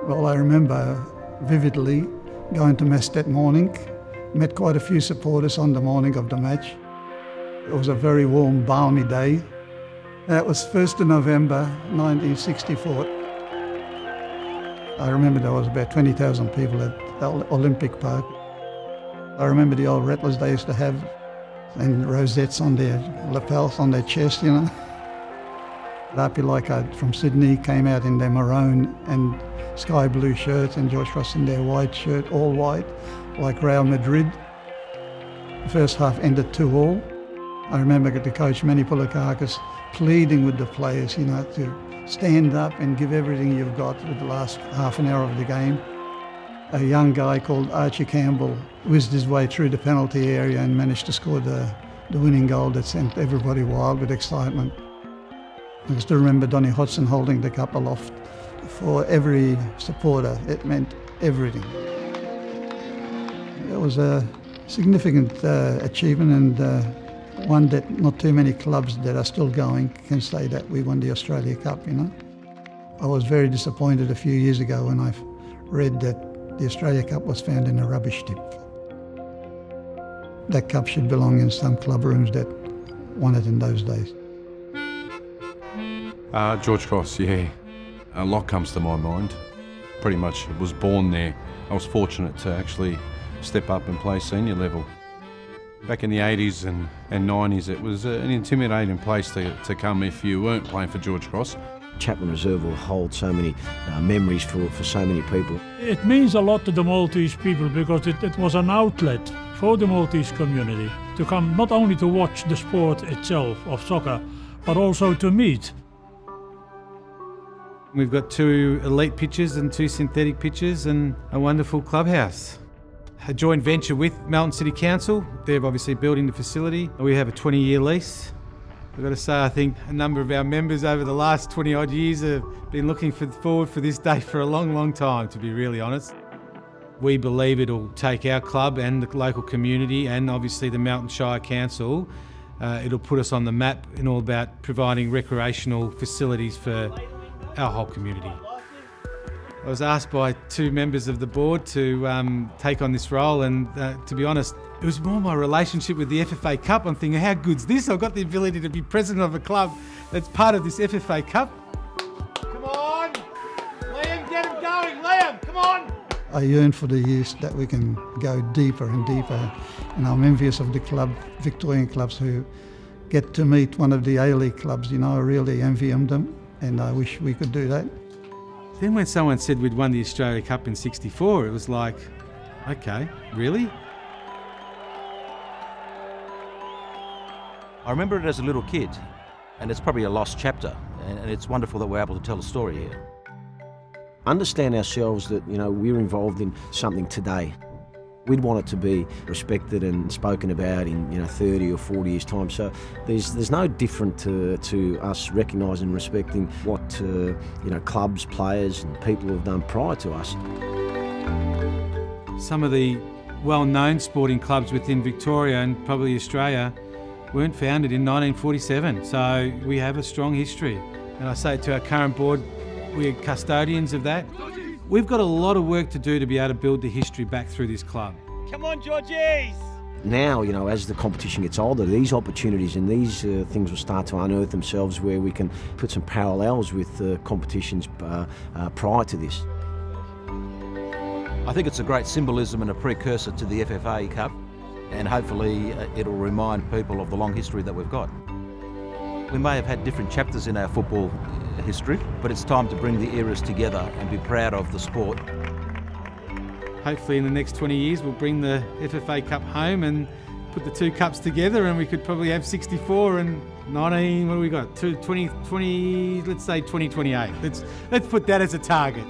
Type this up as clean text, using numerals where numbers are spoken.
Well, I remember vividly going to mess that morning, met quite a few supporters on the morning of the match. It was a very warm, balmy day. That was 1st of November 1964. I remember there was about 20,000 people at the Olympic Park. I remember the old rattlers they used to have and rosettes on their lapels, on their chest, you know. Rapi Leichhardt from Sydney came out in their maroon and sky blue shirts, and George Cross in their white shirt, all white, like Real Madrid. The first half ended 2-2. I remember the coach, Manny Pulakakis, pleading with the players, you know, to stand up and give everything you've got with the last half an hour of the game. A young guy called Archie Campbell whizzed his way through the penalty area and managed to score the winning goal that sent everybody wild with excitement. I still remember Donny Hodgson holding the cup aloft. For every supporter, it meant everything. It was a significant achievement, and one that not too many clubs that are still going can say that we won the Australia Cup, you know. I was very disappointed a few years ago when I read that the Australia Cup was found in a rubbish tip. That cup should belong in some club rooms that won it in those days. George Cross, yeah. A lot comes to my mind. Pretty much was born there. I was fortunate to actually step up and play senior level. Back in the 80s and 90s, it was an intimidating place to come if you weren't playing for George Cross. Chapman Reserve will hold so many memories for so many people. It means a lot to the Maltese people because it was an outlet for the Maltese community to come not only to watch the sport itself of soccer, but also to meet. We've got 2 elite pitches and 2 synthetic pitches and a wonderful clubhouse. A joint venture with Melton City Council. They're obviously building the facility. We have a 20-year lease. I've got to say, I think a number of our members over the last 20-odd years have been looking forward for this day for a long, long time, to be really honest. We believe it'll take our club and the local community and obviously the Melton Shire Council. It'll put us on the map in all about providing recreational facilities for our whole community. I was asked by 2 members of the board to take on this role, and to be honest, it was more my relationship with the FFA Cup. I'm thinking, how good's this? I've got the ability to be president of a club that's part of this FFA Cup. Come on! Liam, get him going! Liam, come on! I yearn for the years that we can go deeper and deeper, and I'm envious of the Victorian clubs who get to meet one of the A-League clubs. You know, I really envy them, and I wish we could do that. Then when someone said we'd won the Australia Cup in '64, it was like, okay, really? I remember it as a little kid, and it's probably a lost chapter, and it's wonderful that we're able to tell a story here. Understand ourselves that, you know, we're involved in something today. We'd want it to be respected and spoken about in, you know, 30 or 40 years' time. So there's no different to us recognising and respecting what you know, clubs, players, and people have done prior to us. Some of the well-known sporting clubs within Victoria and probably Australia weren't founded in 1947, so we have a strong history. And I say to our current board, we're custodians of that. We've got a lot of work to do to be able to build the history back through this club. Come on, Georgies! Now, you know, as the competition gets older, these opportunities and these things will start to unearth themselves where we can put some parallels with competitions prior to this. I think it's a great symbolism and a precursor to the FFA Cup, and hopefully it'll remind people of the long history that we've got. We may have had different chapters in our football history, but it's time to bring the eras together and be proud of the sport. Hopefully in the next 20 years we'll bring the FFA Cup home and put the 2 cups together, and we could probably have 64 and 19, what do we got? 20, let's say 2028. Let's put that as a target.